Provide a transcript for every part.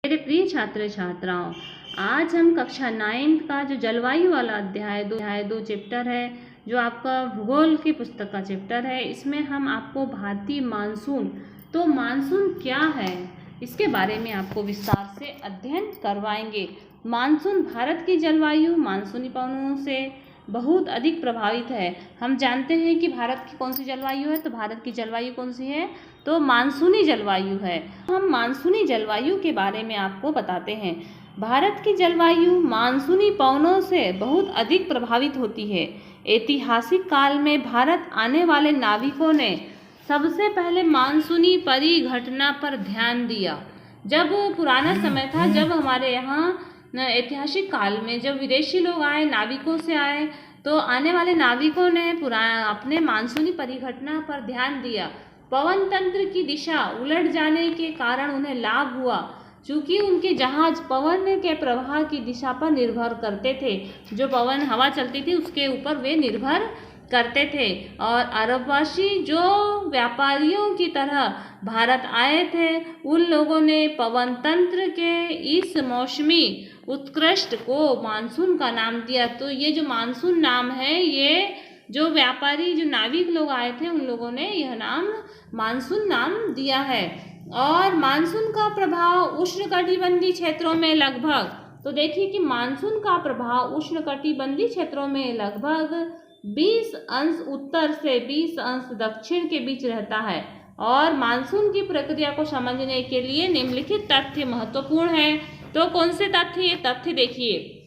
मेरे प्रिय छात्र छात्राओं, आज हम कक्षा 9 का जो जलवायु वाला अध्याय दो चैप्टर है, जो आपका भूगोल की पुस्तक का चैप्टर है, इसमें हम आपको भारतीय मानसून, तो मानसून क्या है इसके बारे में आपको विस्तार से अध्ययन करवाएंगे। मानसून भारत की जलवायु मानसूनी पवनों से बहुत अधिक प्रभावित है। हम जानते हैं कि भारत की कौन सी जलवायु है, तो भारत की जलवायु कौन सी है, तो मानसूनी जलवायु है। हम मानसूनी जलवायु के बारे में आपको बताते हैं। भारत की जलवायु मानसूनी पवनों से बहुत अधिक प्रभावित होती है। ऐतिहासिक काल में भारत आने वाले नाविकों ने सबसे पहले मानसूनी परिघटना पर ध्यान दिया। जब पुराना समय था, जब हमारे यहाँ ऐतिहासिक काल में जब विदेशी लोग आए, नाविकों से आए, तो आने वाले नाविकों ने अपने मानसूनी परिघटना पर ध्यान दिया। पवन तंत्र की दिशा उलट जाने के कारण उन्हें लाभ हुआ, चूँकि उनके जहाज पवन के प्रवाह की दिशा पर निर्भर करते थे। जो पवन हवा चलती थी उसके ऊपर वे निर्भर करते थे। और अरबवासी जो व्यापारियों की तरह भारत आए थे, उन लोगों ने पवन तंत्र के इस मौसमी उत्कृष्ट को मानसून का नाम दिया। तो ये जो मानसून नाम है, ये जो व्यापारी जो नाविक लोग आए थे, उन लोगों ने यह नाम मानसून नाम दिया है। और मानसून का प्रभाव उष्णकटिबंधीय क्षेत्रों में लगभग, तो देखिए कि मानसून का प्रभाव उष्णकटिबंधीय क्षेत्रों में लगभग 20 अंश उत्तर से 20 अंश दक्षिण के बीच रहता है। और मानसून की प्रक्रिया को समझने के लिए निम्नलिखित तथ्य महत्वपूर्ण है। तो कौन से तथ्य? ये तथ्य देखिए,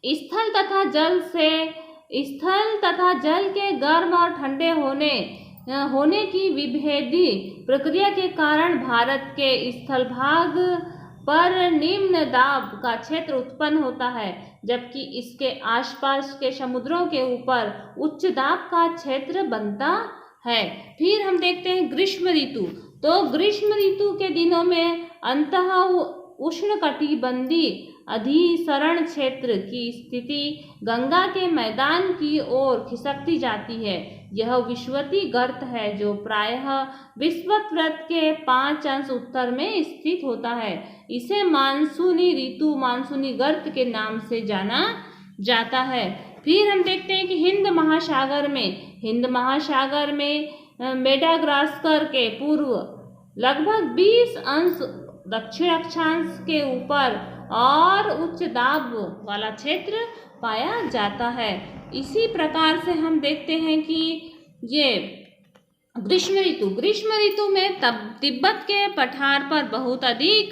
स्थल तथा जल के गर्म और ठंडे होने की विभेदी प्रक्रिया के कारण भारत के स्थल भाग पर निम्न दाब का क्षेत्र उत्पन्न होता है, जबकि इसके आसपास के समुद्रों के ऊपर उच्च दाब का क्षेत्र बनता है। फिर हम देखते हैं ग्रीष्म ऋतु। तो ग्रीष्म ऋतु के दिनों में अंतः उष्णकटिबंधीय अधिसरण क्षेत्र की स्थिति गंगा के मैदान की ओर खिसकती जाती है। यह विषुवतीय गर्त है, जो प्रायः विषुवत के 5 अंश उत्तर में स्थित होता है। इसे मानसूनी ऋतु, मानसूनी गर्त के नाम से जाना जाता है। फिर हम देखते हैं कि हिंद महासागर में मेडागास्कर के पूर्व लगभग 20 अंश दक्षिण अक्षांश के ऊपर और उच्च दाब वाला क्षेत्र पाया जाता है। इसी प्रकार से हम देखते हैं कि ये ग्रीष्म ऋतु में तिब्बत के पठार पर बहुत अधिक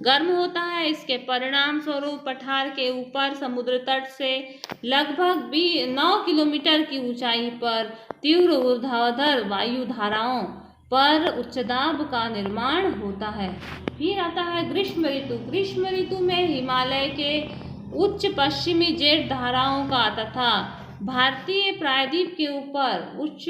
गर्म होता है। इसके परिणाम स्वरूप पठार के ऊपर समुद्र तट से लगभग 9 किलोमीटर की ऊंचाई पर तीव्र ऊर्ध्वाधर वायु धाराओं पर उच्च दाब का निर्माण होता है। फिर आता है ग्रीष्म ऋतु में हिमालय के उच्च पश्चिमी जेट धाराओं का तथा भारतीय प्रायद्वीप के ऊपर उच्च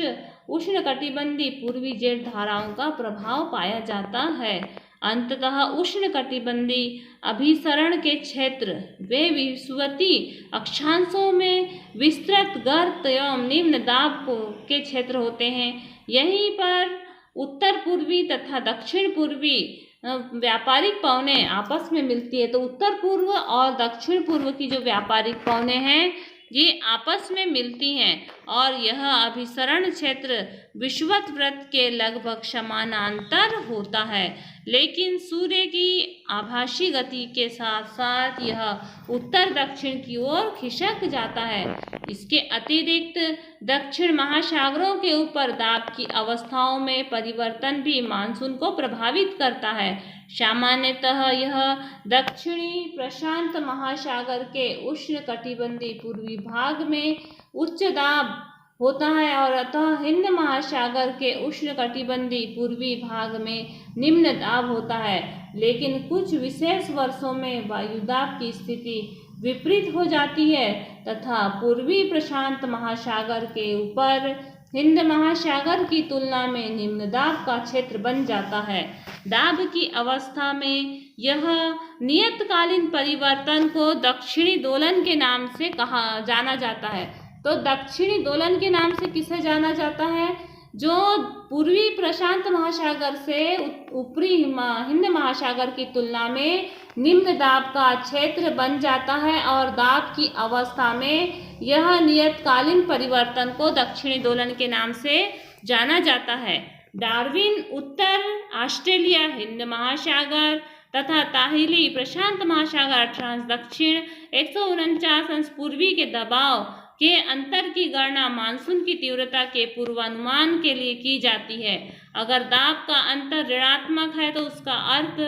उष्णकटिबंधीय पूर्वी जेट धाराओं का प्रभाव पाया जाता है। अंततः उष्णकटिबंधीय अभिसरण के क्षेत्र वे विषुवतीय अक्षांशों में विस्तृत गर्त एवं निम्न दाब के क्षेत्र होते हैं। यहीं पर उत्तर पूर्वी तथा दक्षिण पूर्वी व्यापारिक पवनें आपस में मिलती है। तो उत्तर पूर्व और दक्षिण पूर्व की जो व्यापारिक पवनें हैं, ये आपस में मिलती हैं और यह अभिसरण क्षेत्र विषुवत के लगभग समानांतर होता है। लेकिन सूर्य की आभासी गति के साथ साथ यह उत्तर दक्षिण की ओर खिसक जाता है। इसके अतिरिक्त दक्षिण महासागरों के ऊपर दाब की अवस्थाओं में परिवर्तन भी मानसून को प्रभावित करता है। सामान्यतः यह दक्षिणी प्रशांत महासागर के उष्णकटिबंधीय पूर्वी भाग में उच्च दाब होता है और अतः हिंद महासागर के उष्णकटिबंधीय पूर्वी भाग में निम्न दाब होता है। लेकिन कुछ विशेष वर्षों में वायुदाब की स्थिति विपरीत हो जाती है तथा पूर्वी प्रशांत महासागर के ऊपर हिंद महासागर की तुलना में निम्न दाब का क्षेत्र बन जाता है। दाब की अवस्था में यह नियतकालीन परिवर्तन को दक्षिणी दोलन के नाम से जाना जाता है। तो दक्षिणी दोलन के नाम से किसे जाना जाता है? जो पूर्वी प्रशांत महासागर से ऊपरी हिंद महासागर की तुलना में निम्न दाब का क्षेत्र बन जाता है और दाब की अवस्था में यह नियतकालीन परिवर्तन को दक्षिणी दोलन के नाम से जाना जाता है। डार्विन उत्तर ऑस्ट्रेलिया हिंद महासागर तथा ताहिली प्रशांत महासागर ट्रांस दक्षिण 149 अंश पूर्वी के दबाव के अंतर की गणना मानसून की तीव्रता के पूर्वानुमान के लिए की जाती है। अगर दाब का अंतर ऋणात्मक है तो उसका अर्थ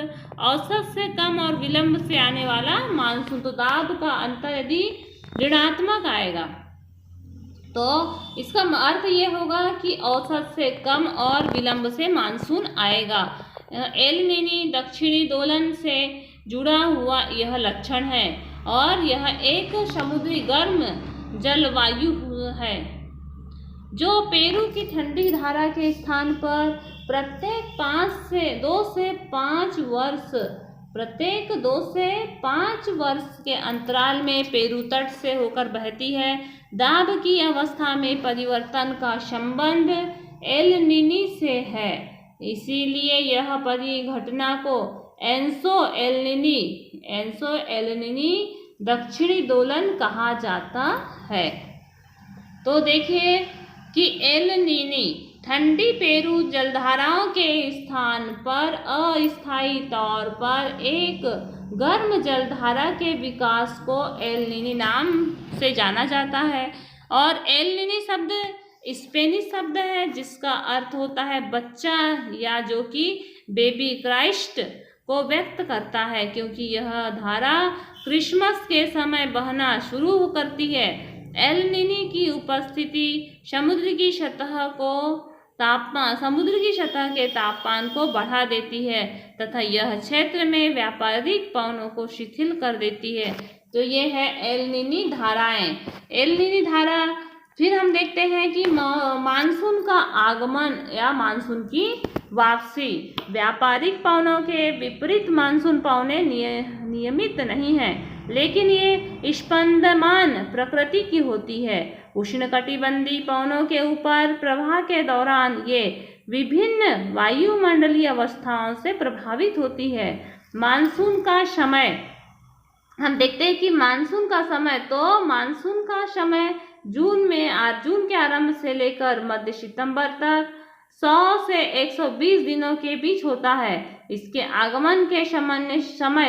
औसत से कम और विलंब से आने वाला मानसून। तो दाब का अंतर यदि ऋणात्मक आएगा तो इसका अर्थ ये होगा कि औसत से कम और विलंब से मानसून आएगा। एल नीनी दक्षिणी दोलन से जुड़ा हुआ यह लक्षण है और यह एक समुद्री गर्म जलवायु है जो पेरू की ठंडी धारा के स्थान पर प्रत्येक 2 से 5 वर्ष के अंतराल में पेरू तट से होकर बहती है। दाब की अवस्था में परिवर्तन का संबंध एल नीनी से है, इसीलिए यह परिघटना को एंसो एल नीनी दक्षिणी दोलन कहा जाता है। तो देखिए कि एल नीनी ठंडी पेरू जलधाराओं के स्थान पर अस्थायी तौर पर एक गर्म जलधारा के विकास को एल नीनी नाम से जाना जाता है। और एल नीनी शब्द स्पेनिश शब्द है जिसका अर्थ होता है बच्चा या जो कि बेबी क्राइस्ट को व्यक्त करता है, क्योंकि यह धारा क्रिसमस के समय बहना शुरू करती है। एल नीनी की उपस्थिति समुद्र की सतह के तापमान को बढ़ा देती है तथा यह क्षेत्र में व्यापारिक पवनों को शिथिल कर देती है। तो ये है एल नीनी धाराएं। एल नीनी धारा फिर हम देखते हैं कि मानसून का आगमन या मानसून की वापसी। व्यापारिक पवनों के विपरीत मानसून पवने नियमित नहीं है, लेकिन ये स्पंदमान प्रकृति की होती है। उष्णकटिबंधीय पवनों के ऊपर प्रवाह के दौरान ये विभिन्न वायुमंडलीय अवस्थाओं से प्रभावित होती है। मानसून का समय हम देखते हैं कि मानसून का समय जून के आरंभ से लेकर मध्य सितंबर तक 100 से 120 दिनों के बीच होता है। इसके आगमन के समय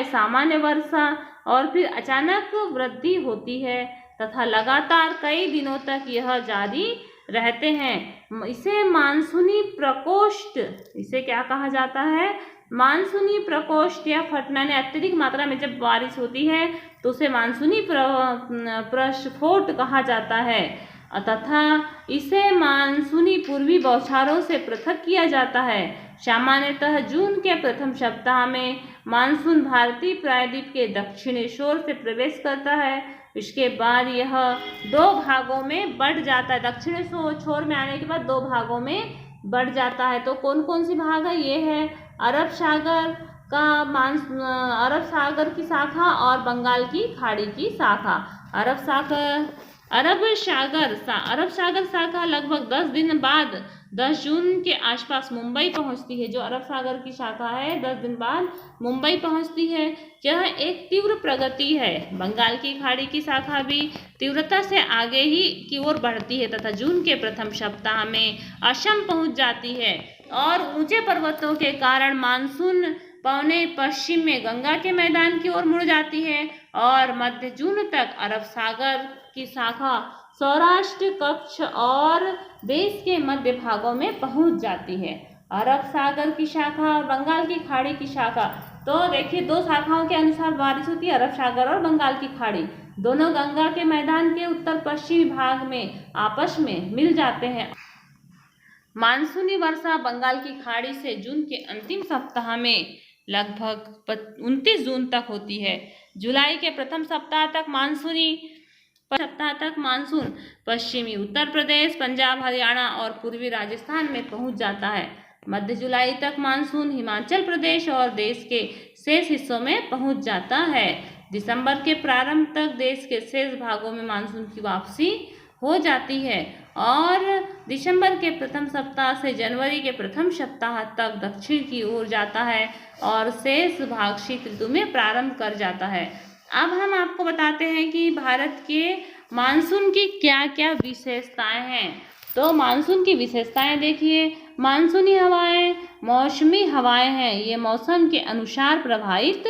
सामान्य वर्षा और फिर अचानक वृद्धि होती है तथा लगातार कई दिनों तक यह जारी रहते हैं। इसे मानसूनी प्रकोष्ठ, इसे क्या कहा जाता है? मानसूनी प्रकोष्ठ या फटना ने अत्यधिक मात्रा में जब बारिश होती है तो उसे मानसूनी प्रस्फोट कहा जाता है तथा इसे मानसूनी पूर्वी बौछारों से पृथक किया जाता है। सामान्यतः जून के प्रथम सप्ताह में मानसून भारतीय प्रायद्वीप के दक्षिणी छोर से प्रवेश करता है। इसके बाद यह 2 भागों में बढ़ जाता है। दक्षिणी छोर में आने के बाद 2 भागों में बढ़ जाता है। तो कौन कौन सी भाग है? ये है अरब सागर की शाखा और बंगाल की खाड़ी की शाखा। अरब सागर शाखा लगभग 10 दिन बाद 10 जून के आसपास मुंबई पहुंचती है। जो अरब सागर की शाखा है 10 दिन बाद मुंबई पहुंचती है। यह एक तीव्र प्रगति है। बंगाल की खाड़ी की शाखा भी तीव्रता से आगे ही की ओर बढ़ती है तथा जून के प्रथम सप्ताह में असम पहुंच जाती है और ऊंचे पर्वतों के कारण मानसून पौने पश्चिम में गंगा के मैदान की ओर मुड़ जाती है और मध्य जून तक अरब सागर की शाखा सौराष्ट्र कच्छ और देश के मध्य भागों में पहुंच जाती है। अरब सागर की शाखा और बंगाल की खाड़ी की शाखा, तो देखिए 2 शाखाओं के अनुसार बारिश होती है। अरब सागर और बंगाल की खाड़ी दोनों गंगा के मैदान के उत्तर पश्चिमी भाग में आपस में मिल जाते हैं। मानसूनी वर्षा बंगाल की खाड़ी से जून के अंतिम सप्ताह में लगभग 29 जून तक होती है। जुलाई के प्रथम सप्ताह तक मानसून पश्चिमी उत्तर प्रदेश, पंजाब, हरियाणा और पूर्वी राजस्थान में पहुंच जाता है। मध्य जुलाई तक मानसून हिमाचल प्रदेश और देश के शेष हिस्सों में पहुंच जाता है। दिसंबर के प्रारंभ तक देश के शेष भागों में मानसून की वापसी हो जाती है और दिसंबर के प्रथम सप्ताह से जनवरी के प्रथम सप्ताह तक दक्षिण की ओर जाता है और शेष भाग शीत ऋतु में प्रारंभ कर जाता है। अब हम आपको बताते हैं कि भारत के मानसून की क्या क्या विशेषताएं हैं। तो मानसून की विशेषताएं देखिए, मानसूनी हवाएं मौसमी हवाएं हैं, ये मौसम के अनुसार प्रभावित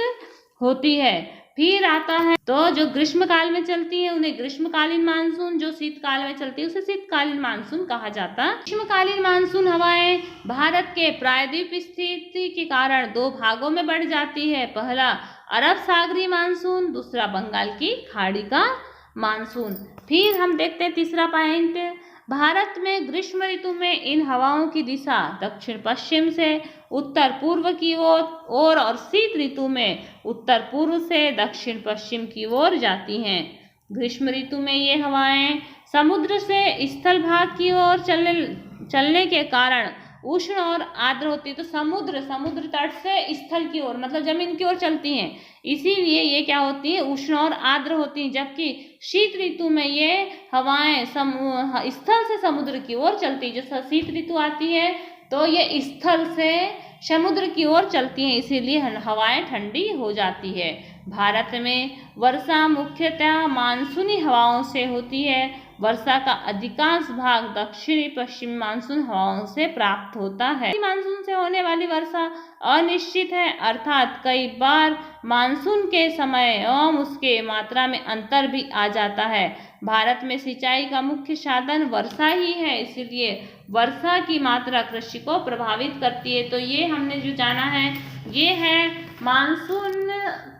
होती है। फिर आता है तो जो ग्रीष्म काल में चलती है उन्हें ग्रीष्मकालीन मानसून, जो शीतकाल में चलती है उसे शीतकालीन मानसून कहा जाता है। ग्रीष्मकालीन मानसून हवाएं भारत के प्रायद्वीप स्थिति के कारण दो भागों में बढ़ जाती है, पहला अरब सागरीय मानसून, दूसरा बंगाल की खाड़ी का मानसून। फिर हम देखते हैं तीसरा पॉइंट, भारत में ग्रीष्म ऋतु में इन हवाओं की दिशा दक्षिण पश्चिम से उत्तर पूर्व की ओर और शीत ऋतु में उत्तर पूर्व से दक्षिण पश्चिम की ओर जाती हैं। ग्रीष्म ऋतु में ये हवाएं समुद्र से स्थल भाग की ओर चलने के कारण उष्ण और आर्द्र होती है। तो समुद्र तट से स्थल की ओर मतलब जमीन की ओर चलती हैं, इसीलिए ये क्या होती है, उष्ण और आर्द्र होती हैं। जबकि शीत ऋतु में ये हवाएं स्थल से समुद्र की ओर चलती है। जैसे शीत ऋतु आती है तो ये स्थल से समुद्र की ओर चलती हैं, इसीलिए हवाएं ठंडी हो जाती है। भारत में वर्षा मुख्यतः मानसूनी हवाओं से होती है। वर्षा का अधिकांश भाग दक्षिणी पश्चिमी मानसून हवाओं से प्राप्त होता है। मानसून से होने वाली वर्षा अनिश्चित है, अर्थात कई बार मानसून के समय एवं उसके मात्रा में अंतर भी आ जाता है। भारत में सिंचाई का मुख्य साधन वर्षा ही है, इसलिए वर्षा की मात्रा कृषि को प्रभावित करती है। तो ये हमने जो जाना है ये है मानसून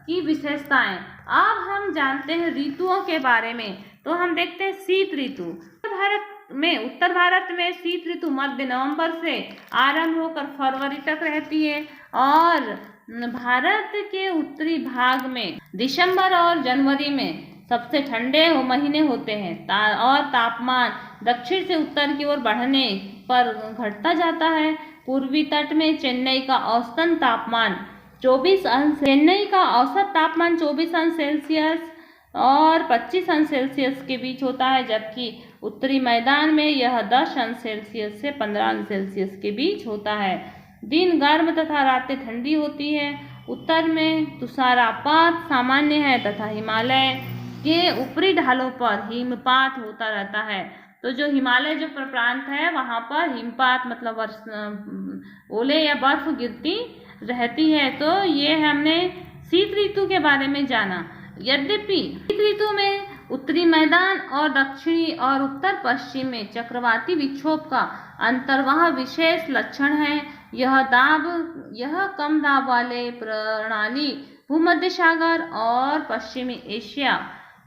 की विशेषताएं। अब हम जानते हैं ऋतुओं के बारे में। तो हम देखते हैं शीत ऋतु। उत्तर भारत में शीत ऋतु मध्य नवंबर से आरंभ होकर फरवरी तक रहती है और भारत के उत्तरी भाग में दिसंबर और जनवरी में सबसे ठंडे महीने होते हैं और तापमान दक्षिण से उत्तर की ओर बढ़ने पर घटता जाता है। पूर्वी तट में चेन्नई का औसत तापमान 24 अंश सेल्सियस और 25 अंश सेल्सियस के बीच होता है, जबकि उत्तरी मैदान में यह 10 अंश सेल्सियस से 15 अंश सेल्सियस के बीच होता है। दिन गर्म तथा रातें ठंडी होती है। उत्तर में तुषारपात सामान्य है तथा हिमालय के ऊपरी ढालों पर हिमपात होता रहता है। तो जो हिमालय जो प्रांत है वहाँ पर हिमपात मतलब ओले या बर्फ गिरती रहती है। तो ये हमने शीत ऋतु के बारे में जाना। यद्यपि शीत ऋतु में उत्तरी मैदान और दक्षिणी और उत्तर पश्चिम में चक्रवाती विक्षोभ का अंतर वह विशेष लक्षण है। यह कम दाब वाले प्रणाली भूमध्य सागर और पश्चिमी एशिया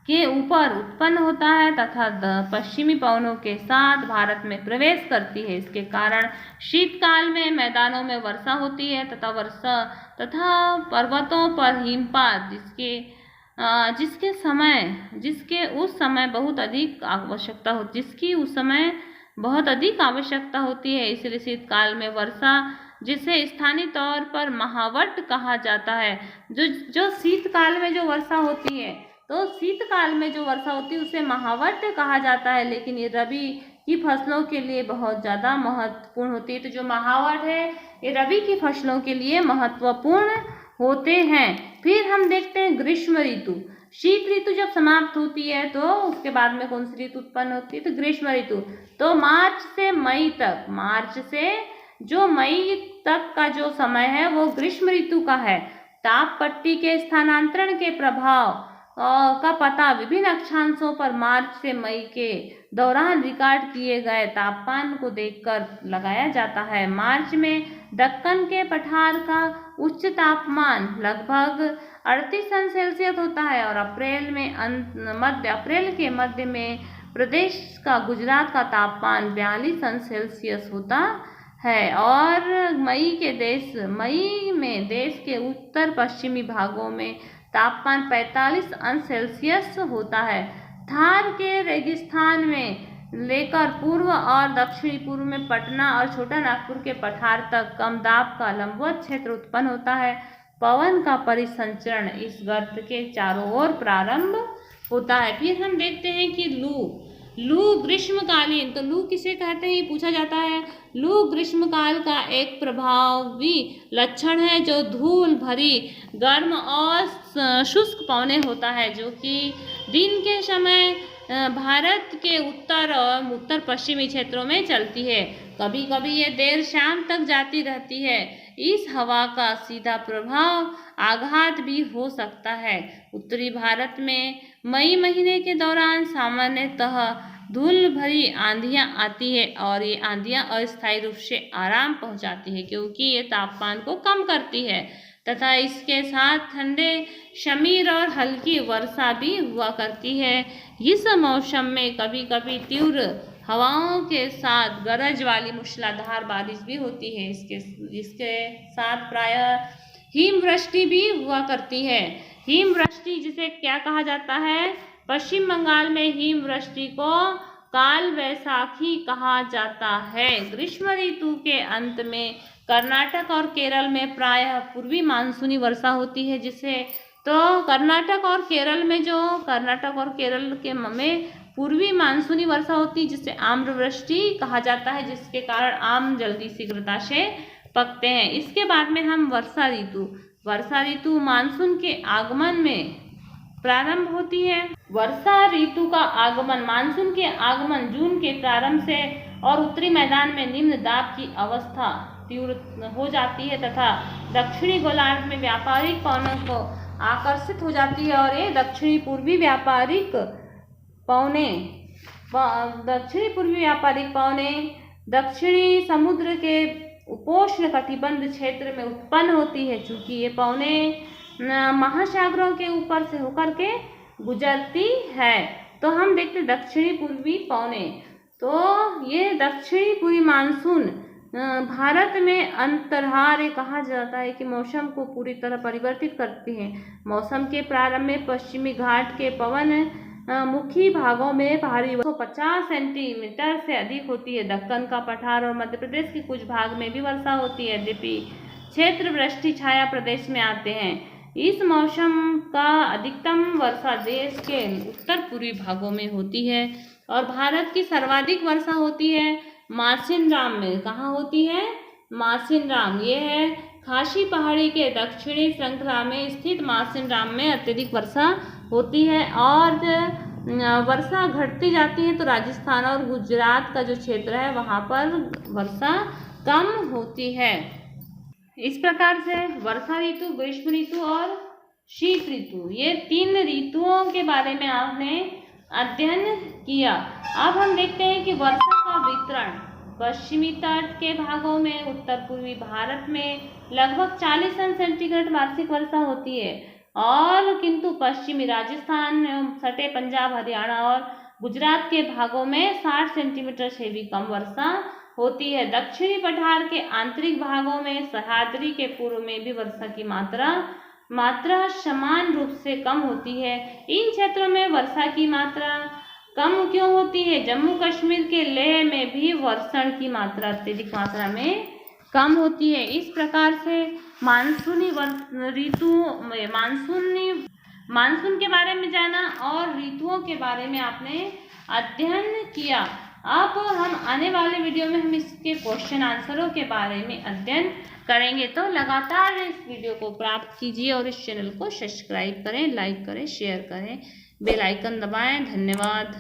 के ऊपर उत्पन्न होता है तथा पश्चिमी पवनों के साथ भारत में प्रवेश करती है। इसके कारण शीतकाल में मैदानों में वर्षा होती है तथा पर्वतों पर हिमपात जिसकी उस समय बहुत अधिक आवश्यकता होती है। इसलिए शीतकाल में वर्षा, जिसे स्थानीय तौर पर महावट कहा जाता है, जो शीतकाल में जो वर्षा होती है उसे महावट कहा जाता है, लेकिन ये रबी की फसलों के लिए बहुत ज़्यादा महत्वपूर्ण होती है। तो जो महावट है ये रबी की फसलों के लिए महत्वपूर्ण होते हैं। फिर हम देखते हैं ग्रीष्म ऋतु। शीत ऋतु जब समाप्त होती है तो उसके बाद में कौन सी ऋतु उत्पन्न होती है, तो ग्रीष्म ऋतु। तो मार्च से मई तक का जो समय है वो ग्रीष्म ऋतु का है। ताप पट्टी के स्थानांतरण के प्रभाव का पता विभिन्न अक्षांशों पर मार्च से मई के दौरान रिकॉर्ड किए गए तापमान को देखकर लगाया जाता है। मार्च में दक्कन के पठार का उच्च तापमान लगभग 38 अंश सेल्सियस होता है और अप्रैल के मध्य में प्रदेश का गुजरात का तापमान 42 अंश सेल्सियस होता है और मई में देश के उत्तर पश्चिमी भागों में तापमान 45 अंश सेल्सियस होता है। थार के रेगिस्तान में लेकर पूर्व और दक्षिणी पूर्व में पटना और छोटा नागपुर के पठार तक कम दाब का लंबवत क्षेत्र उत्पन्न होता है। पवन का परिसंचरण इस गर्त के चारों ओर प्रारंभ होता है। फिर हम देखते हैं कि लू लू ग्रीष्मकालीन, तो लू किसे कहते हैं पूछा जाता है। लू ग्रीष्मकाल का एक प्रभावी लक्षण है जो धूल भरी, गर्म और शुष्क पौने होता है, जो कि दिन के समय भारत के उत्तर और उत्तर पश्चिमी क्षेत्रों में चलती है। कभी कभी ये देर शाम तक जाती रहती है। इस हवा का सीधा प्रभाव आघात भी हो सकता है। उत्तरी भारत में मई महीने के दौरान सामान्यतः धूल भरी आंधियां आती है और ये आंधियां अस्थायी रूप से आराम पहुंचाती है, क्योंकि ये तापमान को कम करती है तथा इसके साथ ठंडे शमीर और हल्की वर्षा भी हुआ करती है। इस मौसम में कभी कभी तीव्र हवाओं के साथ गरज वाली मूसलाधार बारिश भी होती है। इसके साथ प्रायः हिमवृष्टि भी हुआ करती है। हिमवृष्टि जिसे क्या कहा जाता है, पश्चिम बंगाल में हिमवृष्टि को काल वैसाखी कहा जाता है। ग्रीष्म ऋतु के अंत में कर्नाटक और केरल में प्रायः पूर्वी मानसूनी वर्षा होती है, जिसे तो कर्नाटक और केरल में पूर्वी मानसूनी वर्षा होती है, जिसे आम्रवृष्टि कहा जाता है, जिसके कारण आम जल्दी शीघ्रता से पकते हैं। इसके बाद में हम वर्षा ऋतु मानसून के आगमन में प्रारंभ होती है। वर्षा ऋतु का आगमन, मानसून के आगमन जून के प्रारंभ से और उत्तरी मैदान में निम्न दाब की अवस्था तीव्र हो जाती है तथा दक्षिणी गोलार्ध में व्यापारिक पवनों को आकर्षित हो जाती है, और ये दक्षिणी पूर्वी व्यापारिक पवने दक्षिणी समुद्र के उपोष्ण कटिबंध क्षेत्र में उत्पन्न होती है। चूंकि ये पवने महासागरों के ऊपर से होकर के गुजरती है, तो हम देखते दक्षिणी पूर्वी पवने, तो ये दक्षिणी पूर्वी मानसून भारत में अंतर्हार्य कहा जाता है कि मौसम को पूरी तरह परिवर्तित करती है। मौसम के प्रारंभ में पश्चिमी घाट के पवन मुखी भागों में भारी 150 सेंटीमीटर से अधिक होती है। दक्कन का पठार और मध्य प्रदेश के कुछ भाग में भी वर्षा होती है। यद्यपि क्षेत्र वृष्टि छाया प्रदेश में आते हैं। इस मौसम का अधिकतम वर्षा देश के उत्तर पूर्वी भागों में होती है और भारत की सर्वाधिक वर्षा होती है मासिनराम में। कहाँ होती है? मासिनराम, ये है खासी पहाड़ी के दक्षिणी श्रृंखला में स्थित मासिनराम में अत्यधिक वर्षा होती है। और वर्षा घटती जाती है तो राजस्थान और गुजरात का जो क्षेत्र है वहाँ पर वर्षा कम होती है। इस प्रकार से वर्षा ऋतु, ग्रीष्म ऋतु और शीत ऋतु, ये 3 ऋतुओं के बारे में आपने अध्ययन किया। अब हम देखते हैं कि वर्षा का वितरण पश्चिमी तट के भागों में उत्तर पूर्वी भारत में लगभग 40 सेंटीग्रेड वार्षिक वर्षा होती है, और किंतु पश्चिमी राजस्थान, सटे पंजाब, हरियाणा और गुजरात के भागों में 60 सेंटीमीटर से भी कम वर्षा होती है। दक्षिणी पठार के आंतरिक भागों में सह्याद्री के पूर्व में भी वर्षा की मात्रा समान रूप से कम होती है। इन क्षेत्रों में वर्षा की मात्रा कम क्यों होती है? जम्मू कश्मीर के लेह में भी वर्षण की मात्रा अत्यधिक मात्रा में कम होती है। इस प्रकार से मानसून के बारे में जाना और ऋतुओं के बारे में आपने अध्ययन किया। अब हम आने वाले वीडियो में हम इसके क्वेश्चन आंसरों के बारे में अध्ययन करेंगे। तो लगातार इस वीडियो को प्राप्त कीजिए और इस चैनल को सब्सक्राइब करें, लाइक करें, शेयर करें, बेल आइकन दबाएं। धन्यवाद।